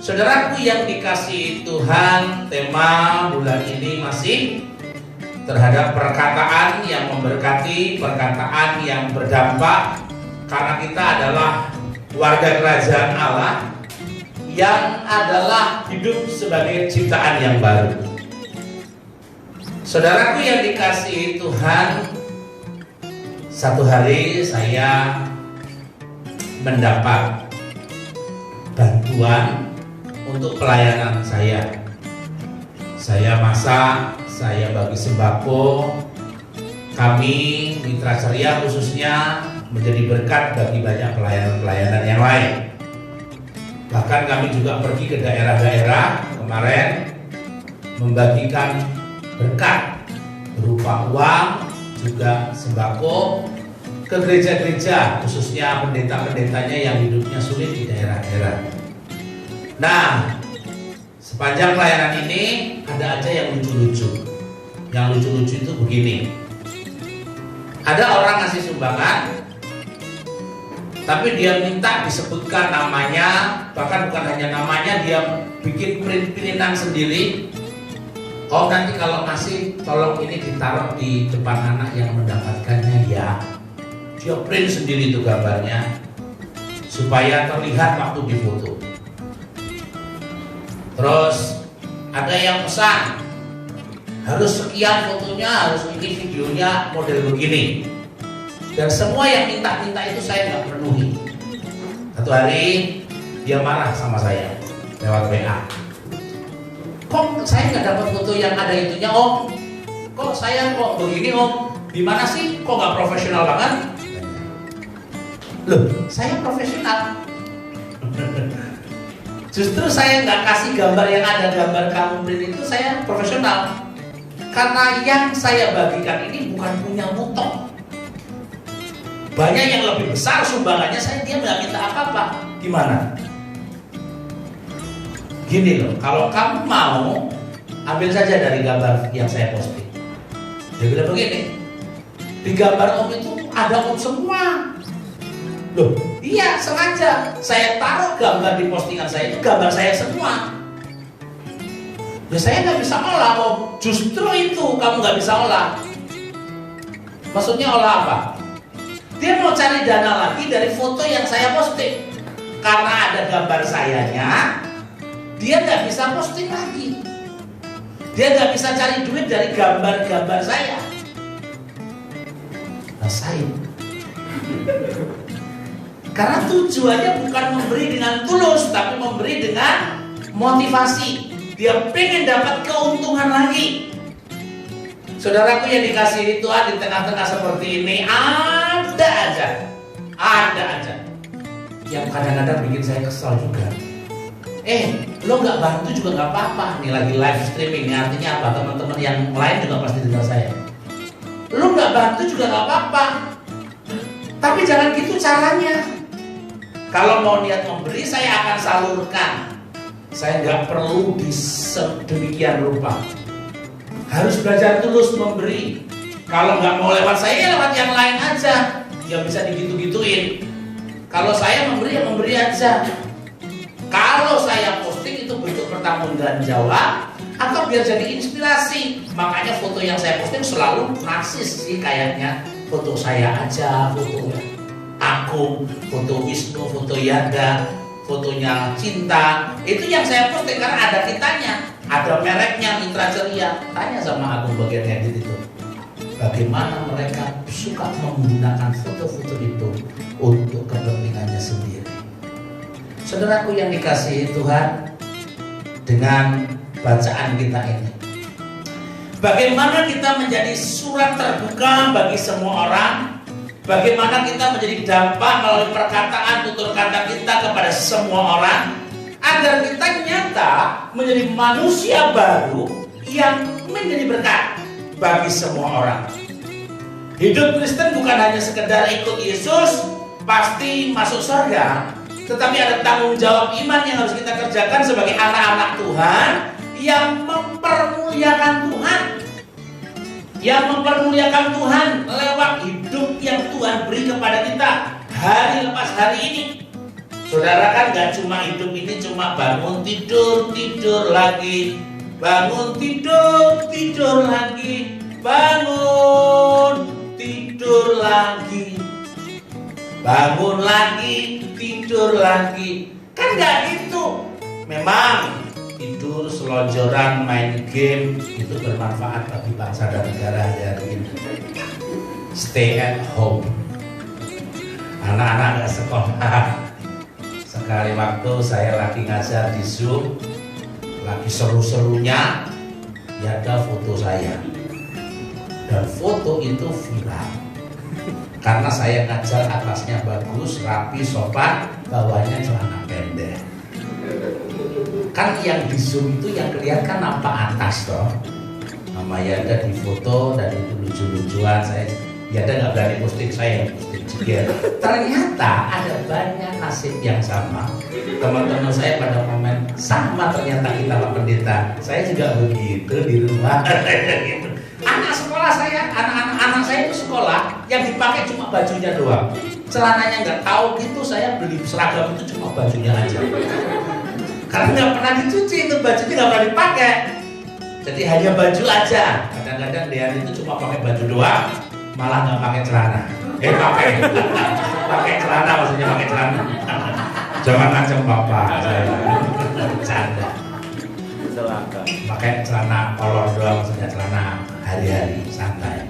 Saudaraku yang dikasihi Tuhan, tema bulan ini masih terhadap perkataan yang memberkati, perkataan yang berdampak, karena kita adalah warga kerajaan Allah yang adalah hidup sebagai ciptaan yang baru. Saudaraku yang dikasihi Tuhan, satu hari saya mendapat bantuan untuk pelayanan saya. Saya masak, saya bagi sembako. Kami Mitra Ceria khususnya menjadi berkat bagi banyak pelayanan-pelayanan yang lain. Bahkan kami juga pergi ke daerah-daerah kemarin membagikan berkat berupa uang, juga sembako ke gereja-gereja, khususnya pendeta-pendetanya yang hidupnya sulit di daerah-daerah. Nah, sepanjang pelayanan ini ada aja yang lucu-lucu. Yang lucu-lucu itu begini. Ada orang ngasih sumbangan, tapi dia minta disebutkan namanya, bahkan bukan hanya namanya, dia bikin print-printan sendiri. Oh, nanti kalau ngasih tolong ini ditaruh di depan anak yang mendapatkannya ya. Dia print sendiri itu gambarnya supaya terlihat waktu difoto. Terus ada yang pesan harus sekian fotonya, harus ini videonya model begini. Dan semua yang minta-minta itu saya nggak penuhi. Satu hari dia marah sama saya lewat WA. Kok saya nggak dapat foto yang ada itunya om? Kok saya kok begini om? Gimana sih? Kok nggak profesional banget? Loh, saya profesional. Justru saya nggak kasih gambar yang ada gambar kamu print itu, saya profesional. Karena yang saya bagikan ini bukan punya mutok. Banyak yang lebih besar sumbangannya, dia nggak minta apa-apa. Gimana? Gini loh, kalau kamu mau, ambil saja dari gambar yang saya posting. Dia bilang begini, di gambar om itu ada om semua. Loh, iya sengaja saya taruh gambar di postingan saya itu gambar saya semua. Ya saya nggak bisa olah om. Justru itu kamu nggak bisa olah. Maksudnya olah apa? Dia mau cari dana lagi dari foto yang saya posting. Karena ada gambar sayanya, dia nggak bisa posting lagi. Dia nggak bisa cari duit dari gambar-gambar saya. Rasain. Karena tujuannya bukan memberi dengan tulus, tapi memberi dengan motivasi. Dia pengen dapat keuntungan lagi. Saudaraku yang dikasihi Tuhan, di tengah-tengah seperti ini ada aja yang kadang-kadang bikin saya kesal juga. Lo nggak bantu juga nggak apa-apa. Nih lagi live streaming, artinya apa? Teman-teman yang lain juga pasti dengar saya. Lo nggak bantu juga nggak apa-apa. Tapi jangan gitu caranya. Kalau mau niat memberi, saya akan salurkan. Saya nggak perlu sedemikian rupa. Harus belajar tulus memberi. Kalau nggak mau lewat saya, ya lewat yang lain aja. Yang bisa digitu-gituin. Kalau saya memberi, ya memberi aja. Kalau saya posting itu bentuk pertanggungjawab atau biar jadi inspirasi. Makanya foto yang saya posting selalu narsis sih kayaknya. Foto saya aja, foto aku, foto Wisnu, foto Yanda, fotonya Cinta. Itu yang saya posting karena ada kitanya, ada mereknya Mitra Ceria. Tanya sama Agung bagian edit itu, bagaimana mereka suka menggunakan foto-foto itu untuk kepentingannya sendiri. Saudaraku yang dikasihi Tuhan, dengan bacaan kita ini, bagaimana kita menjadi surat terbuka bagi semua orang. Bagaimana kita menjadi dampak melalui perkataan tutur kata kita kepada semua orang, agar kita nyata menjadi manusia baru yang menjadi berkat bagi semua orang. Hidup Kristen bukan hanya sekedar ikut Yesus pasti masuk surga, tetapi ada tanggung jawab iman yang harus kita kerjakan sebagai anak-anak Tuhan yang mempermuliakan Tuhan. Yang mempermuliakan Tuhan lewat hidup yang Tuhan beri kepada kita hari lepas hari ini. Saudara kan nggak cuma hidup ini cuma bangun tidur, tidur lagi, bangun tidur, tidur lagi, bangun tidur lagi, bangun lagi, tidur lagi. Kan nggak gitu. Memang tidur, selonjoran, main game itu bermanfaat bagi bangsa dan negara hari ini. Stay at home. Anak-anak nggak sekolah. Sekali waktu saya lagi ngajar di Zoom, lagi seru-serunya, ya ada foto saya. Dan foto itu viral. Karena saya ngajar atasnya bagus, rapi, sopan, bawahnya celana pendek. Kan yang di Zoom itu yang kelihatan nampak atas toh. Nama Yada di foto dan itu lucu-lucuan. Saya Yada nggak berani posting, saya yang posting juga. Ternyata ada banyak nasib yang sama. Teman-teman saya pada komen sama, ternyata kita Pak Pendeta. Saya juga begitu di rumah. Anak sekolah saya, anak saya itu sekolah yang dipakai cuma bajunya doang. Celananya nggak tahu gitu, saya beli seragam itu cuma bajunya aja. Karena nggak pernah dicuci itu bajunya, nggak pernah dipakai. Jadi hanya baju aja. Kadang-kadang dia itu cuma pakai baju doang, malah nggak pakai celana. Pakai celana, maksudnya pakai celana. Jangan ngacem bapak saya. Canda. Pakai celana kolor doang, maksudnya celana hari-hari santai.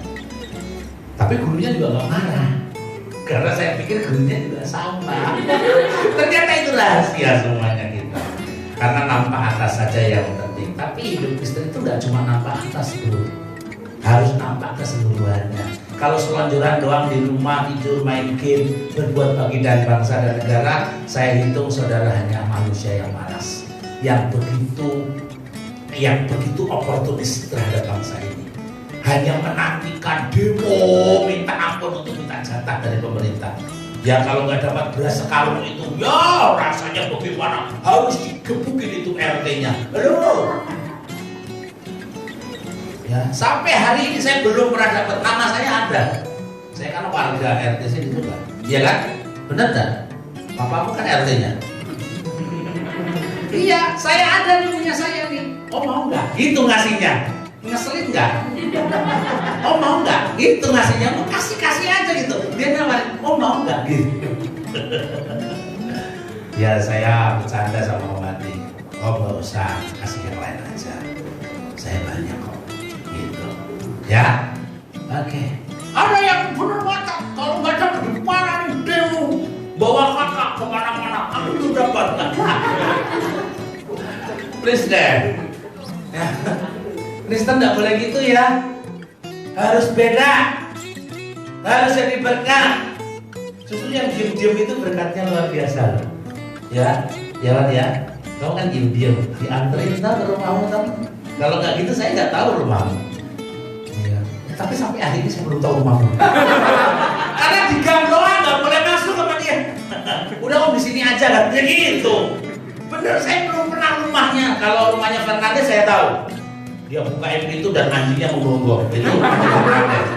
Tapi gurunya juga nggak marah. Karena saya pikir gurunya juga sama. Ternyata itu rahasia semuanya kita. Karena nampak atas saja yang penting. Tapi hidup Kristen itu nggak cuma nampak atas dulu, harus nampak keseluruhannya. Kalau selonjoran doang di rumah, tidur, main game, berbuat bagi dan bangsa dan negara, saya hitung saudara hanya manusia yang malas, yang begitu oportunis terhadap bangsa ini. Hanya menantikan demo, minta ampun untuk minta jatah dari pemerintah. Ya kalau nggak dapat beras sekarung itu, ya rasanya bagaimana? Harus digebukin itu RT-nya. Aduh. Ya, sampai hari ini saya belum pernah dapat, nama saya ada. Saya kan warga RT sini juga. Iya kan? Benar kan? Papamu kan RT-nya. Iya, saya ada nih, punya saya nih. Oh mau nggak? Gitu ngasihnya. Ngeselin nggak? Oh mau nggak? Gitu ngasihnya. Mau kasih aja gitu. Dia nawarin, oh mau nggak? Gitu. Ya saya bercanda sama Om Adi. Oh nggak usah, kasih yang lain aja. Saya banyak kok. Gitu. Ya, oke. Ada yang bener mata. Kalau nggak dapat dimarahin demo. Bawa kakak kemana-mana. Aku tuh dapat nggak? Please deh. Ya. Kristen nggak boleh gitu ya. Harus beda. Harus jadi berkat. Justru yang diam-diam itu berkatnya luar biasa loh. Ya, jalan ya. Kamu kan diam-diam, dianterin ke rumahmu kan. Kalau nggak gitu saya nggak tahu rumahmu. Ya. Tapi sampai akhirnya saya belum tahu rumahmu. Karena di gang doang nggak boleh masuk sama dia. Udah om di sini aja kan, gitu. Bener, saya belum pernah rumahnya. Kalau rumahnya Fernandes saya tahu. Dia bukain pintu dan anjingnya menggonggong. Itu Fernandes.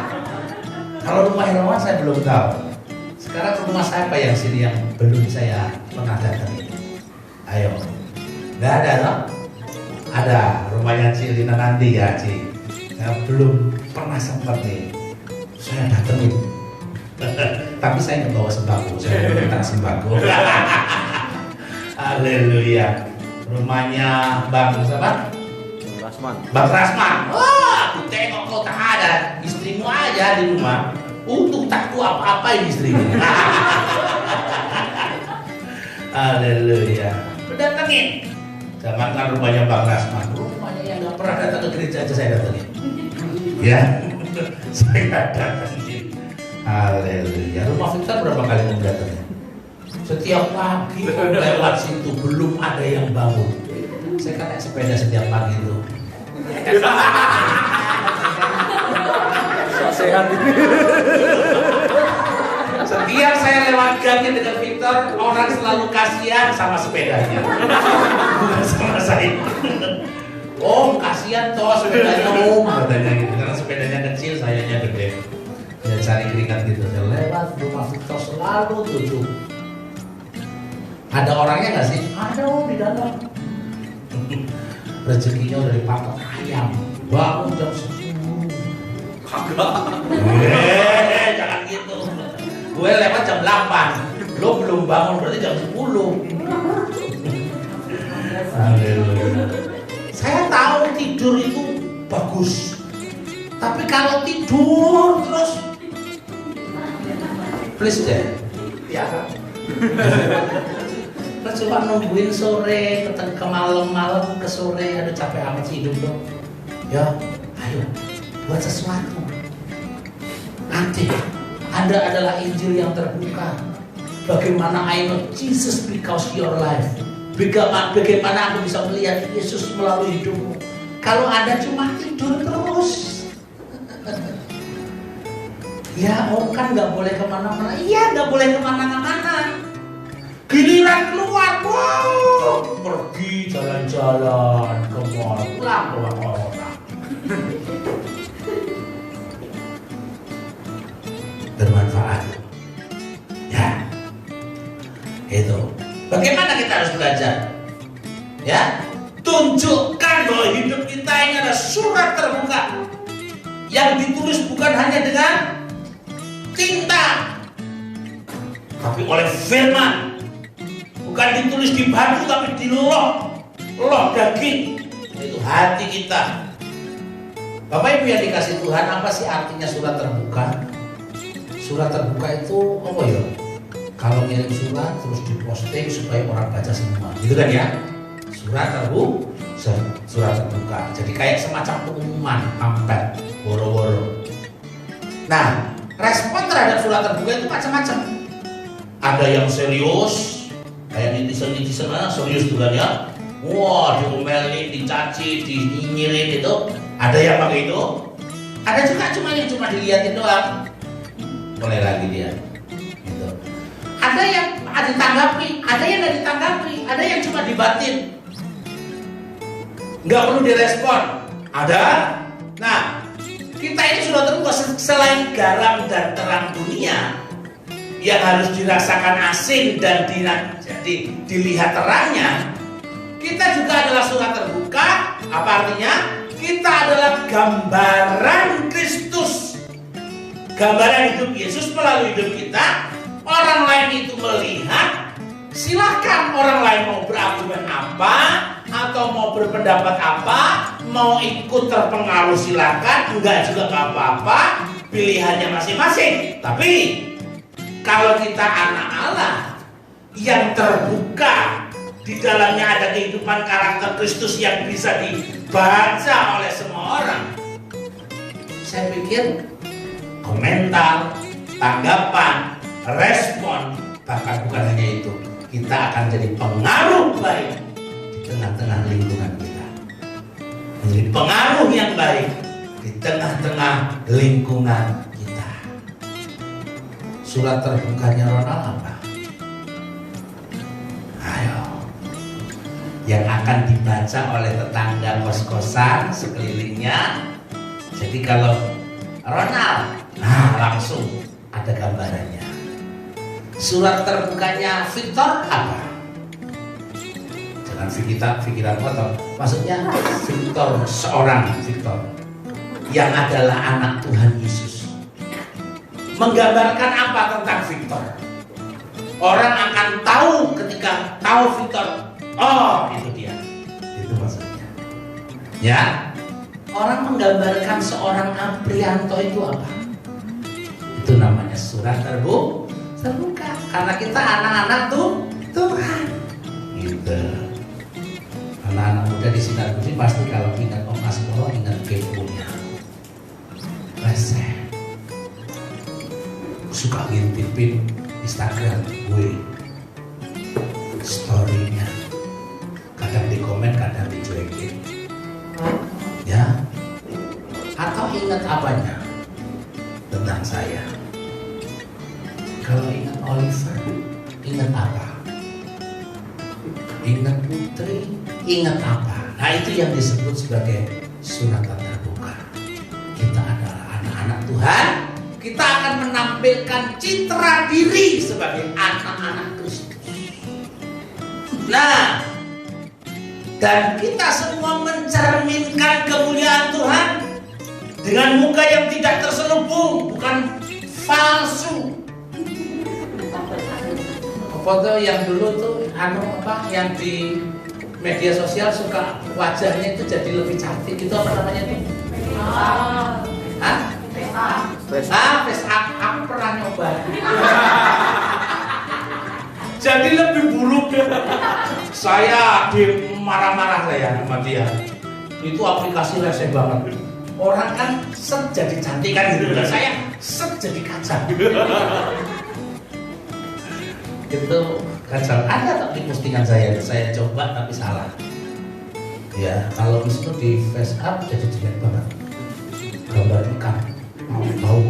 Kalau rumah Hermawan saya belum tahu. Sekarang rumah siapa yang sini yang belum saya pernah datangi? Ayo. Nggak ada loh? Ada rumahnya Ci Lina nanti ya Ci. Saya belum pernah sempat nih. Saya datengin. Tapi saya nggak bawa sembako. Saya minta sembako. Haleluya. Rumahnya Bang siapa? Bang Rasman. Wah, aku tengok kau tak ada. Istrimu aja di rumah. Untung tak tahu apa-apa ini istrimu. Haleluya. Datengin. Jangankan rumahnya Bang Rasman, rumahnya yang nggak pernah datang ke gereja aja saya datengin. Ya, saya datengin. Haleluya. Rumah Victor berapa kali kamu datengin? Setiap pagi lewat situ belum ada yang bangun. Saya kan naik sepeda setiap pagi itu. Sehat ini. Setiap saya lewat gangnya dengan Victor, orang selalu kasihan sama sepedanya, bukan sama saya. Oh kasihan toh sepedanya om, katanya gitu. Karena sepedanya kecil, sayanya gede. Dia cari keringat gitu. Dia lewat rumah Victor selalu tujuh. Ada orangnya nggak sih? Ada di dalam. Rezekinya udah dipatok ayam. Bangun jam 10. Kagak. Jangan gitu. Gue lewat jam 8. Lo belum bangun berarti jam 10. Saya tahu tidur itu bagus. Tapi kalau tidur terus please deh. Ya. Terus cuma nungguin sore, ke malam-malam ke sore, aduh capek amat sih hidup dong. Ya, ayo buat sesuatu. Nanti Anda adalah Injil yang terbuka. Bagaimana I know Jesus because your life. Bagaimana aku bisa melihat Yesus melalui hidupmu. Kalau Anda cuma tidur terus. Ya, om kan nggak boleh kemana-mana. Iya, nggak boleh kemana-mana. Giliran keluar, wow, pergi jalan-jalan ke mall, pulang corona. Bermanfaat. Ya, itu. Bagaimana kita harus belajar? Ya, tunjukkan bahwa hidup kita ini ada surat terbuka yang ditulis bukan hanya dengan tinta, tapi oleh firman. Bukan ditulis di batu tapi di loh daging. Itu hati kita. Bapak Ibu yang dikasih Tuhan, apa sih artinya surat terbuka? Surat terbuka itu apa ya? Kalau ngirim surat terus diposting supaya orang baca semua, gitu kan ya? Surat terbuka. Jadi kayak semacam pengumuman, pamflet, woro-woro. Nah, respon terhadap surat terbuka itu macam-macam. Ada yang serius, kayak netizen serius juga ya. Wah, diomelin, dicaci, dinyinyirin itu. Ada yang pakai itu. Ada juga yang cuma dilihatin doang. Boleh lagi dia. Gitu. Ada yang ditanggapi, ada yang nggak ditanggapi, ada yang cuma dibatin. Nggak perlu direspon. Ada. Nah, kita ini sudah terbuka. Selain garam dan terang dunia yang harus dirasakan asin dan dilihat terangnya, kita juga adalah surat terbuka. Apa artinya? Kita adalah gambaran Kristus, gambaran hidup Yesus melalui hidup kita. Orang lain itu melihat. Silahkan orang lain mau berargumen apa, atau mau berpendapat apa, mau ikut terpengaruh silahkan, enggak juga nggak apa-apa, pilihannya masing-masing. Tapi kalau kita anak Allah yang terbuka, di dalamnya ada kehidupan karakter Kristus yang bisa dibaca oleh semua orang, saya pikir komentar, tanggapan, respon, bahkan bukan hanya itu, kita akan jadi pengaruh baik di tengah-tengah lingkungan kita. Menjadi pengaruh yang baik di tengah-tengah lingkungan kita. Surat terbukanya Ronald apa? Ayo. Yang akan dibaca oleh tetangga kos-kosan sekelilingnya. Jadi kalau Ronald, langsung ada gambarannya. Surat terbukanya Victor apa? Jangan pikiran kotor. Maksudnya Victor, seorang Victor yang adalah anak Tuhan Yesus. Menggambarkan apa tentang Victor? Orang akan tahu ketika tahu Victor. Oh, itu dia. Itu maksudnya. Ya. Orang menggambarkan seorang Aprianto itu apa? Itu namanya surat terbuka. Karena kita anak-anak Tuhan. Gitu. Anak-anak muda di Sinar Budi pasti kalau ingat Om Asmoro ingat keponya. Reseh. Suka ngintipin Instagram gue, story-nya. Kadang di komen, kadang dicuekin. Ya. Atau ingat apanya tentang saya? Kalau ingat Oliver, ingat apa? Ingat Putri, ingat apa? Nah, itu yang disebut sebagai surat terbuka. Kita adalah anak-anak Tuhan. Kita akan menampilkan citra diri sebagai anak-anak Kristus. Nah, dan kita semua mencerminkan kemuliaan Tuhan dengan muka yang tidak terselubung, bukan palsu. Foto yang dulu tuh yang di media sosial suka wajahnya itu jadi lebih cantik, itu apa namanya tuh? Face up. Aku pernah nyoba. Jadi lebih buruk. Saya marah-marah saya sama dia. Itu aplikasi rese banget. Orang kan set jadi cantik kan gitu. Saya set jadi kacang. Itu kacang. Ada tak di postingan saya coba tapi salah. Ya, kalau misalnya di face up jadi jelek banget. Gambar ikan, bau.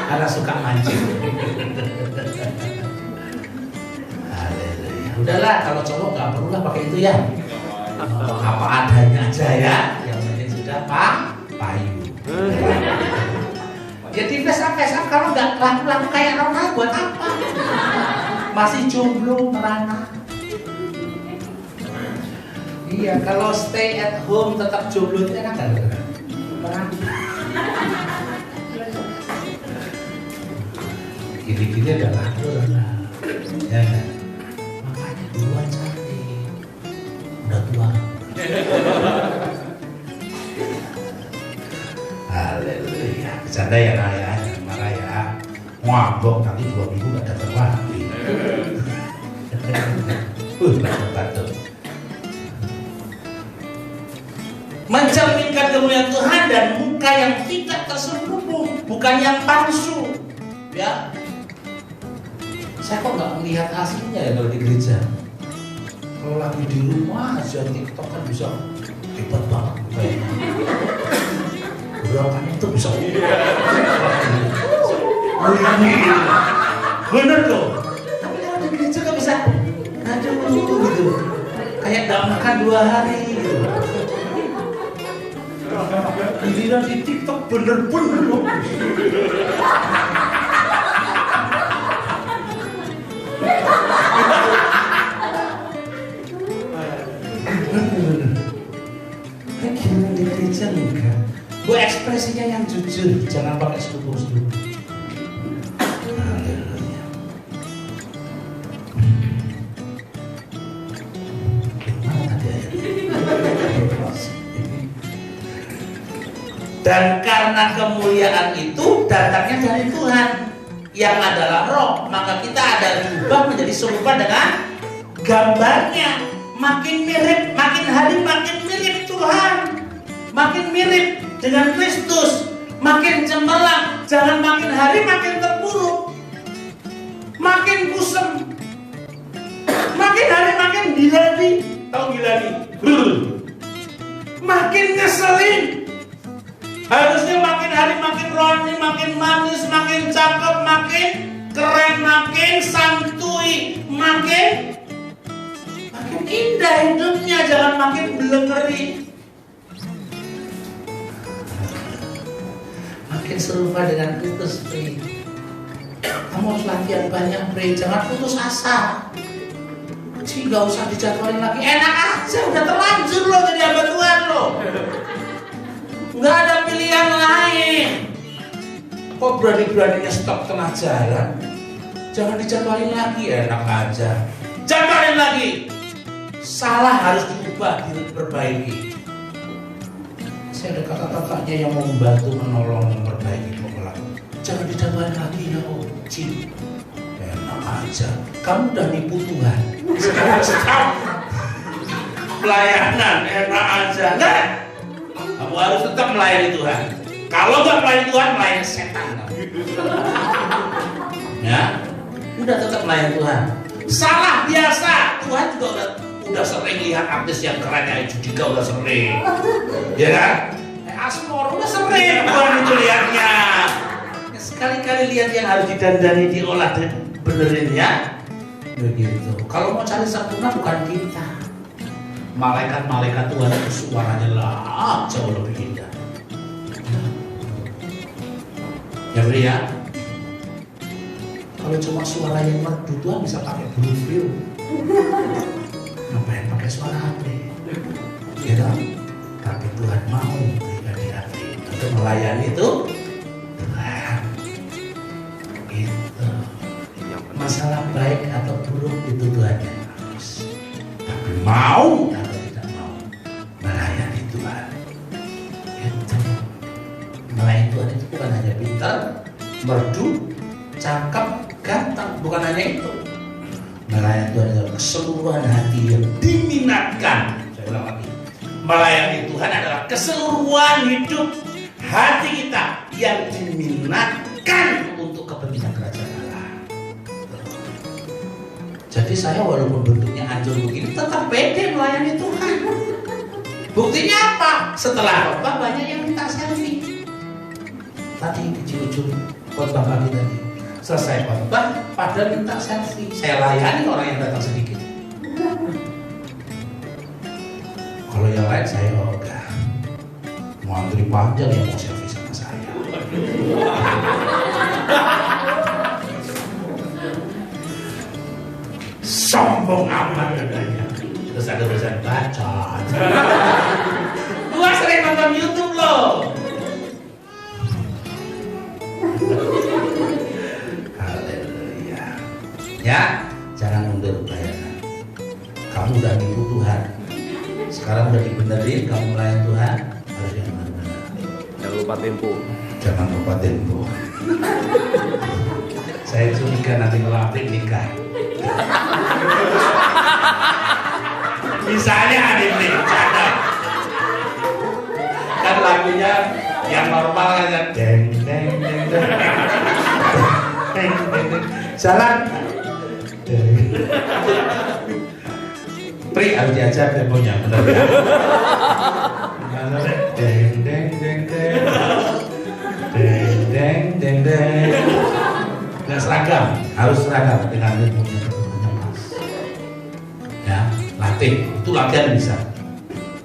Karena suka mancing. Haleluya. Udahlah, kalau cowok nggak perlu lah pakai itu ya. Apa adanya aja ya. Yang penting sudah payu. Jadi face up kalau nggak laku-laku kayak Ronald buat apa? Masih jomblo merana. Iya, kalau stay at home tetap jomblo itu enak kan? Gini-gini udah laku lah. Ya kan? Makanya duluan cantik. Udah tua. Haleluya. Bercanda ya Raya, jangan marah ya. Ngambok nanti 2 minggu gak datang lagi. Batuk. Mencerminkan kemuliaan Tuhan dan muka yang tidak terselubung, bukan yang palsu. Ya, saya kok nggak melihat aslinya ya kalau di gereja. Kalau lagi di rumah aja TikTok kan bisa hebat banget kayaknya. Gerakannya itu bisa. Bener loh. Tapi kalau di gereja nggak bisa. Aduh gitu. Kayak nggak makan 2 hari gitu. Giliran di TikTok bener-bener loh. Gimana di gereja enggak? Gue ekspresinya yang jujur, jangan pakai selubung-selubung. Haleluya. Mana tadi ayatnya? Dan karena kemuliaan itu datangnya dari Tuhan yang adalah roh, maka kita ada diubah menjadi serupa dengan gambarnya. Makin mirip, makin hari makin mirip Tuhan, makin mirip dengan Kristus, makin cemerlang. Jangan makin hari makin terpuruk, makin kusem, makin hari makin gilani. Tahu gilani? Makin ngeselin. Harusnya makin hari makin rohani, makin manis, makin cakep, makin keren, makin santuy, makin indah hidupnya, jangan makin belengeri. Makin serupa dengan Kristus, Pri. Kamu harus latihan banyak, Pri. Jangan putus asa. Ci, gak usah dijadwalin lagi. Enak aja, udah terlanjur loh jadi hamba Tuhan loh. Gak ada pilihan lain. Kok berani-beraninya stop tengah jalan? Jangan dijadwalin lagi, enak aja. Jadwalin lagi. Salah harus diubah, diperbaiki. Saya ada kakak-kakaknya yang mau membantu, menolong, memperbaiki, melakukan. Jangan dijadwalin lagi ya, Cim. Enak aja. Kamu udah nipu Tuhan. Stop. Pelayanan enak aja. Enggak. Kamu harus tetap melayani Tuhan. Kalau nggak melayani Tuhan, melayani setan. Ya, udah tetap melayani Tuhan. Salah biasa. Tuhan juga udah sering lihat artis yang keren kayak Judika, udah sering. Ya kan? Asmor udah sering Tuhan itu lihatnya. Sekali-kali lihat yang harus didandani, diolah, benerin ya. Begitu. Kalau mau cari sempurna bukan kita. Malaikat-malaikat Tuhan itu suaranya lah jauh lebih indah. Ya Bri ya. Kalau cuma suara yang merdu, Tuhan bisa pakai blue film. Ngapain pakai suara hati? Ya dong? Tapi Tuhan mau pribadi hati untuk melayani itu Tuhan. Itu masalah baik atau buruk itu Tuhan yang harus. Tapi mau atau tidak mau melayani Tuhan. Itu melayani Tuhan itu bukan hanya pintar, merdu, cakep, ganteng, bukan hanya itu. Melayani Tuhan adalah keseluruhan hati yang diminatkan. Saya ulang lagi. Melayani Tuhan adalah keseluruhan hidup hati kita yang diminatkan untuk kepentingan kerajaan Allah. Jadi saya walaupun bentuknya hancur begini tetap pede melayani Tuhan. Buktinya apa? Setelah khotbah banyak yang minta selfie. Tadi di ujung khotbah pagi tadi. Selesai khotbah pada minta selfie. Saya layani orang yang datang sedikit. Kalau yang lain saya ogah. Mau antri panjang yang mau selfie sama saya. Sombong amat katanya. Terus ada tulisan bacot. Gua sering nonton YouTube loh. Haleluya. Ya, jangan mundur bayangan. Kamu udah nipu Tuhan. Sekarang udah dibenerin, kamu melayani Tuhan harus yang benar-benar. Jangan lupa tempo. Jangan lupa tempo. Saya curiga nanti kalau Aprik nikah. Misalnya Aprik cadang. Kan lagunya yang normal aja. Deng deng deng deng. Deng deng deng. Jalan. Deng. Pri harus diajar temponya, benar ya? Deng deng deng deng, deng deng deng deng. Nggak seragam, harus seragam dengan temponya pas. Ya, latih, itu latihan bisa.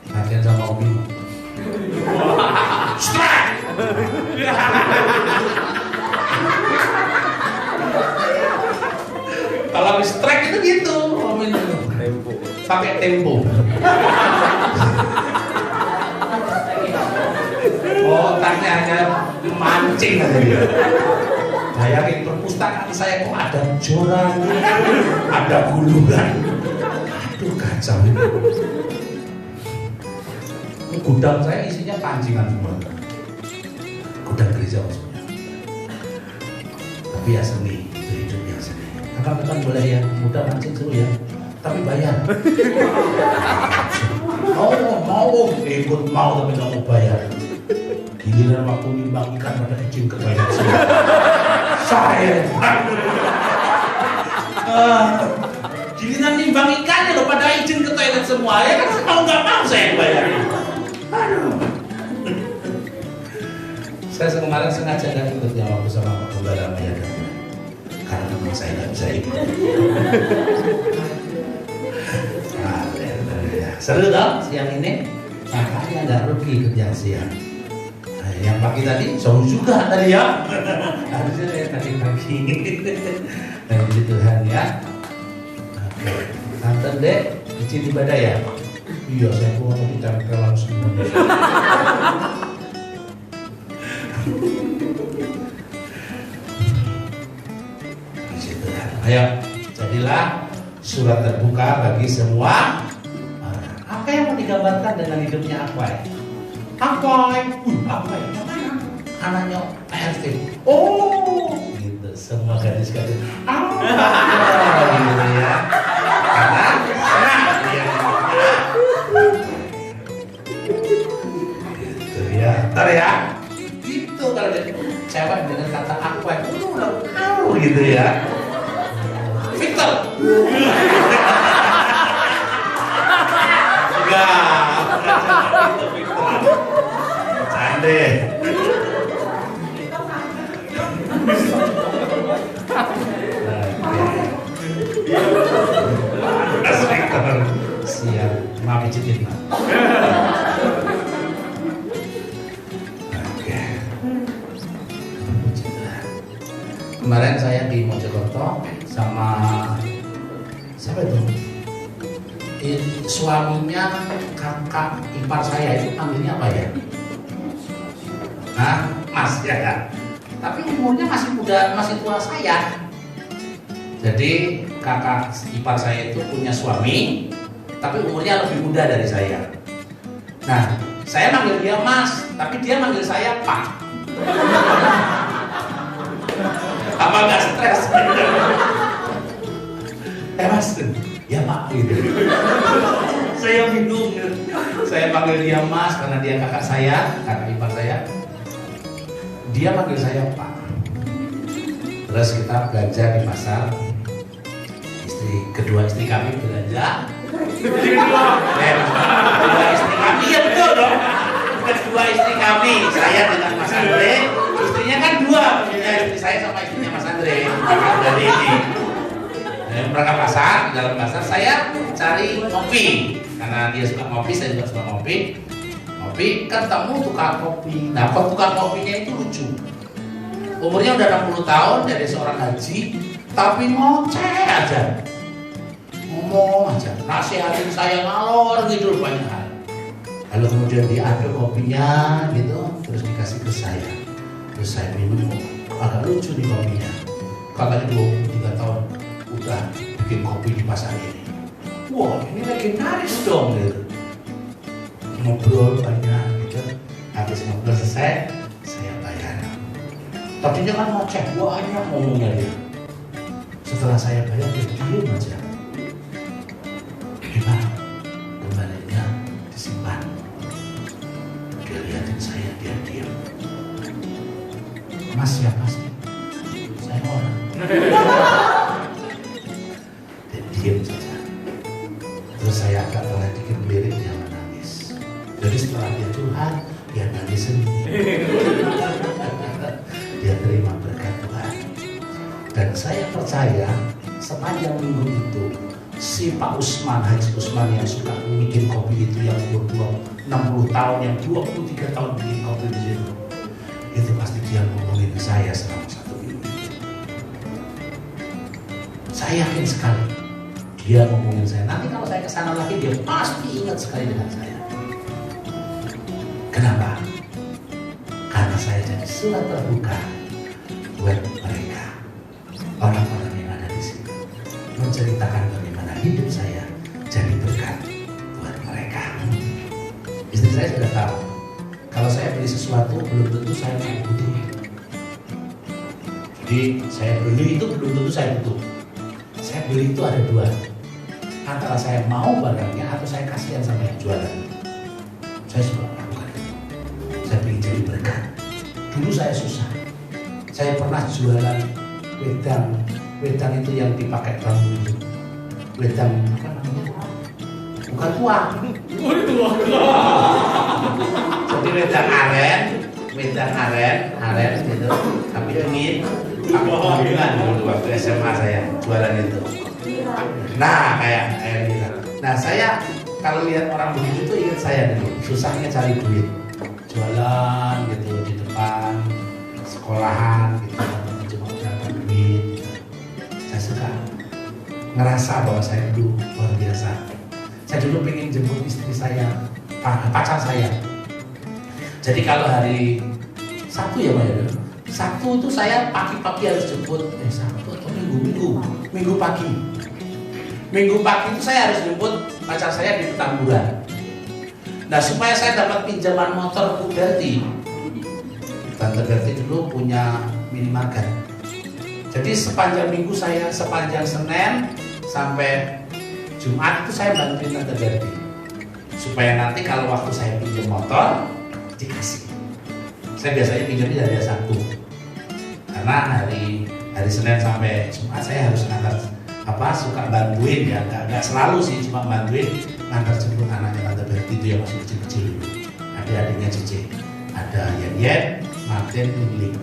Latihan sama Om Bimo. Strike. Kalau di strike itu gitu, Om Bimo. Tempo. Pakai tempo. Oh, tanya hanya mancing aja dia. Bayangin perpustakaan saya kok ada joran, ada gulungan. Aduh kacau ini. Gudang saya isinya pancingan semua. Gudang gereja maksudnya. Tapi ya seni, itu hidup yang seni. Kapan-kapan boleh ya, mudah mancing seru ya. Tapi bayar. mau ikut mau tapi nggak mau bayar. Giliran waktu nimbang ikan pada izin ke bayar semua. Saya. Giliran nimbang ikannya loh pada izin ke toilet semua ya kan mau nggak mau saya bayar. Aduh. Saya kemarin sengaja kan ikut yang waktu sama Pak Gembala Mayada. Karena memang saya nggak bisa ikut. Seru dong siang ini, makanya nggak rugi kerja siang. Nah, yang pagi tadi seru juga tadi ya. Harusnya ya tadi pagi. Nah, puji Tuhan ya. Oke, Tante Dek, izin ibadah ya. Iya, saya mau ditempel langsung. Puji Tuhan. Ayo, jadilah surat terbuka bagi semua. Apa yang mau digambarkan dengan hidupnya Akwai? Akwai, Akwai, mana? Anaknya PRT. Oh, gitu. Semua gadis-gadis. Gitu ya. Karena senang dia. Gitu ya. Ntar ya. Itu kalau jadi cewek dengan kata Akwai. Gitu ya. Victor. Cande. Siap, maaf pijitin Pak. Oke. Kemarin saya di Mojokerto sama Siapa itu? Suaminya kakak ipar saya itu panggilnya apa ya? Hah? Mas ya kan? Tapi umurnya masih muda, masih tua saya. Jadi kakak ipar saya itu punya suami, tapi umurnya lebih muda dari saya. Nah, saya manggil dia Mas, tapi dia manggil saya Pak. Apa nggak stres? Mas, ya Pak gitu. Saya bingung. Saya panggil dia Mas karena dia kakak saya, kakak ipar saya. Dia manggil saya Pak. Terus kita belanja di pasar. Kedua istri kami belanja. Kedua istri kami, ya betul dong. Kedua istri kami, saya dengan Mas Andre. Istrinya kan dua, punya istri saya sama istrinya Mas Andre. Dari ini. Mereka pasar, di dalam pasar saya cari kopi. Karena dia suka ngopi, saya juga suka ngopi. Ngopi, ketemu tukang kopi. Nah, tukang kopinya itu lucu. Umurnya udah 60 tahun, dari seorang haji, tapi ngoceh aja. Ngomong aja, nasihatin saya ngalor gitu banyak hal. Lalu kemudian diaduk kopinya gitu, terus dikasih ke saya. Terus saya minum, agak lucu nih kopinya. Katanya 23 tahun udah bikin kopi di pasar ini. Wah, ini legendaris dong gitu. Ngobrol banyak gitu. Habis ngobrol selesai, saya bayar. Tadinya kan ngoceh, banyak ngomongnya dia. Setelah saya bayar, dia diem aja. Gimana? Kembalinya disimpan. Dia liatin saya, dia diam. Mas siapa sih? Saya orang. Dia diam saja. Terus saya agak telah dikit melirik, dia menangis. Jadi setelah dia curhat, dia nangis sendiri. Dia terima berkat Tuhan. Dan saya percaya sepanjang minggu itu si Pak Usman, Haji Usman yang suka bikin kopi itu, yang umur 60 tahun, yang 23 tahun bikin kopi di situ, itu pasti dia ngomongin ke saya selama 1 minggu itu. Saya yakin sekali dia ngomongin saya. Nanti kalau saya kesana lagi, dia pasti ingat sekali dengan saya. Kenapa? Karena saya jadi surat terbuka buat mereka, orang-orang yang ada di sini, menceritakan bagaimana hidup saya jadi berkat buat mereka. Istri saya sudah tahu, kalau saya beli sesuatu belum tentu saya butuh. Jadi saya beli itu belum tentu saya butuh. Saya beli itu ada dua, antara saya mau barangnya atau saya kasihan sama yang jualan. Saya suka lakukan itu. Saya ingin jadi berkat. Dulu saya susah. Saya pernah jualan wedang itu yang dipakai bambu itu. Wedang apa namanya? Bukan tuang. Jadi wedang aren gitu. Tapi ingin pakai bambuan dulu waktu SMA saya jualan itu. Nah kayak gitu. Nah saya kalau lihat orang begitu tuh ingat saya dulu. Susahnya cari duit. Jualan gitu di depan sekolahan gitu, cuma dapat duit gitu. Saya suka ngerasa bahwa saya dulu luar biasa. Saya dulu pengen jemput istri saya, pacar saya. Jadi kalau hari Sabtu ya Pak ya, Sabtu itu saya pagi-pagi harus jemput. Sabtu atau Minggu pagi. Minggu pagi itu saya harus jemput pacar saya di Petamburan. Nah supaya saya dapat pinjaman motor Bu Berti, Tante Berti dulu punya minimarket. Jadi sepanjang minggu saya, sepanjang Senin sampai Jumat itu saya bantuin Tante Berti, supaya nanti kalau waktu saya pinjam motor dikasih. Saya biasanya pinjamnya dari Sabtu, karena hari Senin sampai Jumat saya harus ngantar suka bantuin ya, nggak selalu sih, cuma bantuin ngantar jemput anaknya Tante Berti itu yang masih kecil-kecil dulu. Ada adiknya Cici, ada Yen, Martin, Lili.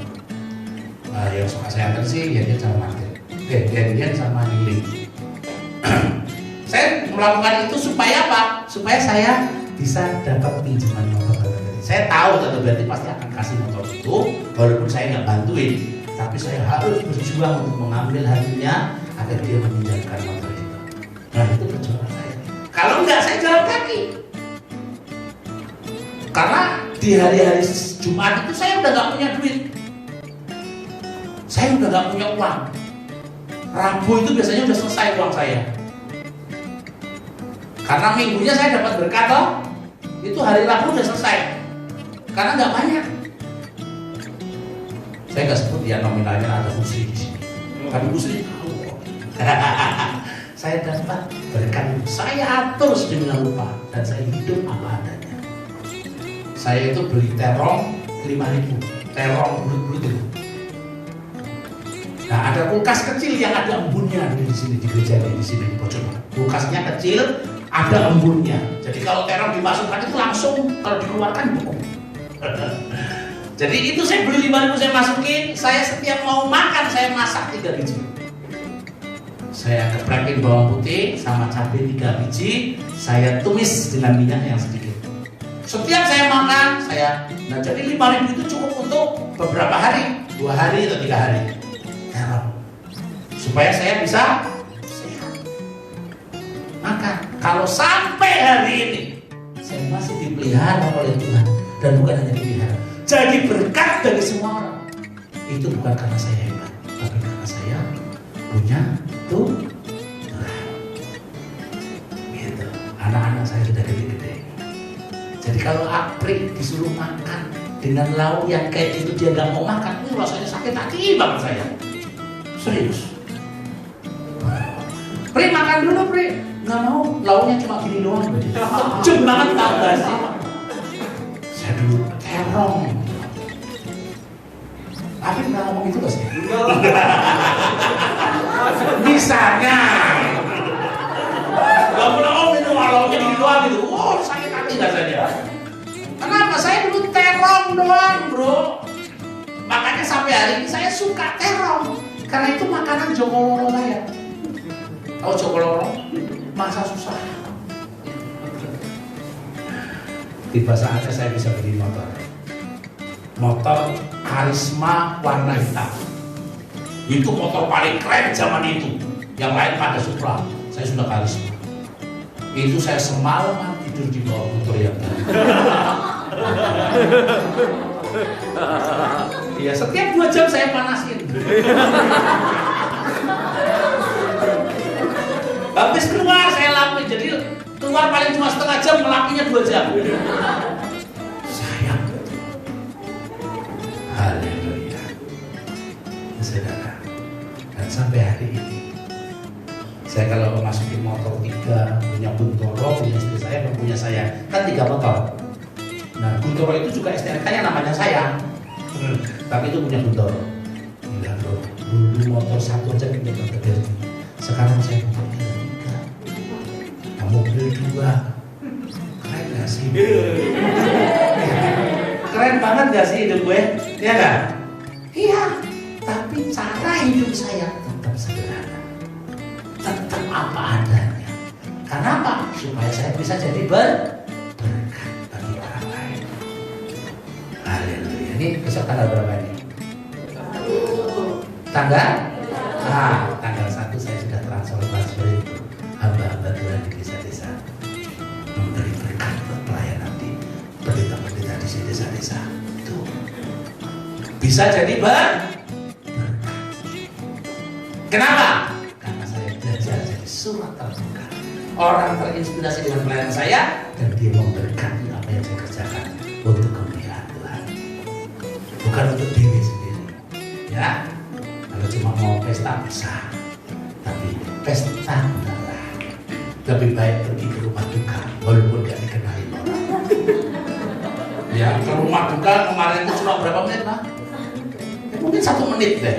Yang suka saya antar sih Yen sama Martin. Yen sama Lili. Saya melakukan itu supaya apa? Supaya saya bisa dapat pinjaman motor Tante Berti. Saya tahu Tante Berti pasti akan kasih motor itu, walaupun saya nggak bantuin, tapi saya harus berjuang untuk mengambil hatinya agar dia meminjamkan motor itu. Nah itu perjuangan saya. Kalau enggak saya jalan kaki. Karena di hari-hari Jumat itu saya udah nggak punya duit. Saya udah nggak punya uang. Rabu itu biasanya udah selesai uang saya. Karena minggunya saya dapat berkat toh, itu hari Rabu udah selesai. Karena nggak banyak. Saya nggak sebut ya nominalnya ada Husri di sini. Tapi Husri tahu. Saya dapat berkat, saya atur sedemikian rupa dan saya hidup apa adanya. Saya itu beli terong 5.000, terong bulut-bulut itu. Nah ada kulkas kecil yang ada embunnya di sini di gereja di sini di pojok. Kulkasnya kecil, ada embunnya. Jadi kalau terong dimasukkan itu langsung, kalau dikeluarkan buku. Jadi itu saya beli 5.000 saya masukin. Saya setiap mau makan saya masak 3 biji. Saya geprekin bawang putih sama cabai 3 biji. Saya tumis dengan minyak yang sedikit. Setiap saya makan nah jadi 5.000 itu cukup untuk beberapa hari, 2 hari atau 3 hari. Terong. Supaya saya bisa sehat. Makan. Kalau sampai hari ini saya masih dipelihara oleh Tuhan dan bukan hanya dipelihara, jadi berkat bagi semua orang. Itu bukan karena saya hebat, tapi karena saya punya Tuhan. Gitu. Anak-anak saya sudah gede-gede. Jadi kalau Apri disuruh makan dengan lauk yang kayak gitu dia nggak mau makan, itu rasanya sakit hati banget saya. Serius. Pri makan dulu Pri. Nggak mau, lauknya cuma gini doang. Kejem banget tau gak sih? Saya dulu terong. Apri pernah ngomong itu gak sih? Misalnya gak pernah ngomong itu lauknya gini doang gitu. Wow sakit hati rasanya. Kenapa? Saya dulu terong doang bro. Makanya sampai hari ini saya suka terong. Karena itu makanan Jokoloro saya. Tahu Jokoloro? Masa susah. Tiba saatnya saya bisa beli motor. Motor Karisma warna hitam. Itu motor paling keren zaman itu. Yang lain pada Supra. Saya sudah Karisma. Itu saya semalaman tidur di bawah motor yang tadi. Ya setiap 2 jam saya panasin. Habis keluar saya lapis, jadi keluar paling cuma setengah jam, melapinya 2 jam. Sayang betul. Haleluya. Saudara. Dan sampai hari ini, saya kalau masukin motor 3, punya Guntoro, punya istri saya, dan punya saya, kan 3 motor. Nah Guntoro itu juga STNK-nya namanya saya. Tapi itu punya Guntoro. Gila bro, dulu motor 1 aja kita terjadi. Sekarang saya motor 3, mobil 2. Keren gak sih? Keren banget gak sih hidup gue? Iya gak? Iya. Tapi cara hidup saya tetap sederhana, tetap apa adanya. Karena apa? Supaya saya bisa jadi berkat bagi orang lain. Haleluya. Ini besok tanggal berapa ini? Tanggal? Tanggal 1 saya sudah transfer itu. Hamba-hamba Tuhan di desa-desa memberi berkat buat pelayanan di pendeta-pendeta di desa-desa. Itu bisa jadi berkat. Kenapa? Karena saya belajar jadi surat terbuka. Orang terinspirasi dengan pelayanan saya dan dia memberkati apa yang saya kerjakan untuk kemuliaan Tuhan, bukan untuk diri sendiri. Ya, kalau cuma mau pesta bisa, tapi pesta benar. Lebih baik pergi ke rumah duka walaupun gak dikenali orang. Ya, ke rumah duka kemarin itu cuma berapa menit Pak? Mungkin 1 menit deh.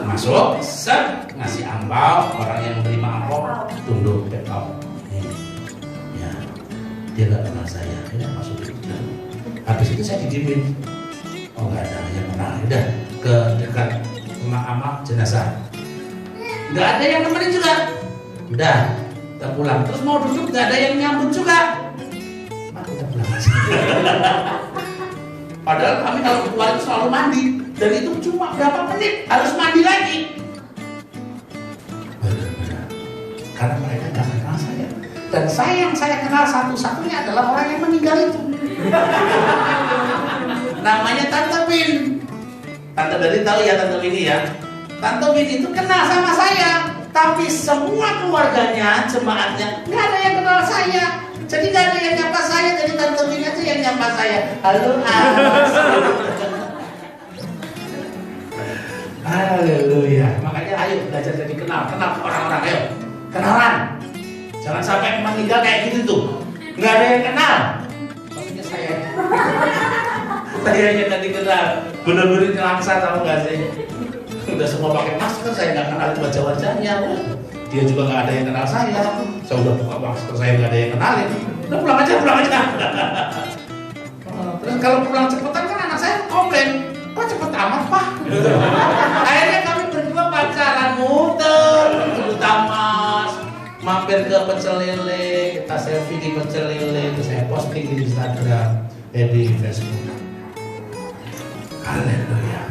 Masuk, set, ngasih angpau, orang yang menerima angpau tunduk bekau. Ya, dia gak kenal saya, dia masuk itu. Habis itu saya didimin. Oh gak ada yang kenal, udah ke dekat pemakaman jenazah. Gak ada yang nemenin juga. Udah, kita pulang. Terus mau duduk, gak ada yang nyambut juga. Mari kita pulang aja. Padahal kami kalau keluar itu selalu mandi. Dan itu cuma berapa menit, harus mandi lagi. Benar-benar. Karena mereka gak kenal saya. Dan saya yang saya kenal satu-satunya adalah orang yang meninggal itu. Namanya Tante Win. Tante Dari tahu ya Tante Win ya. Tante Win itu kenal sama saya, tapi semua keluarganya, jemaatnya nggak ada yang kenal saya. Jadi nggak ada yang nyapa saya, jadi Tante Win aja yang nyapa saya. Halo, haleluya. Makanya ayo belajar jadi kenal orang-orang, ayo kenalan. Jangan sampai meninggal kayak gitu tuh, nggak ada yang kenal. Maksudnya saya. Saya yang tadi kenal, bener-bener nyelaksa, tahu nggak sih? Udah semua pakai masker, saya nggak kenal wajah-wajahnya. Dia juga nggak ada yang kenal saya. Saya udah buka masker, saya nggak ada yang kenalin. Udah pulang aja. Terus kalau pulang cepetan kan anak saya komplain, kok cepet amat Pak? Akhirnya kami berdua pacaran muter ke Tamas, mampir ke Pecel Lele, kita selfie di Pecel Lele, terus saya posting di Instagram, di Facebook. Haleluya.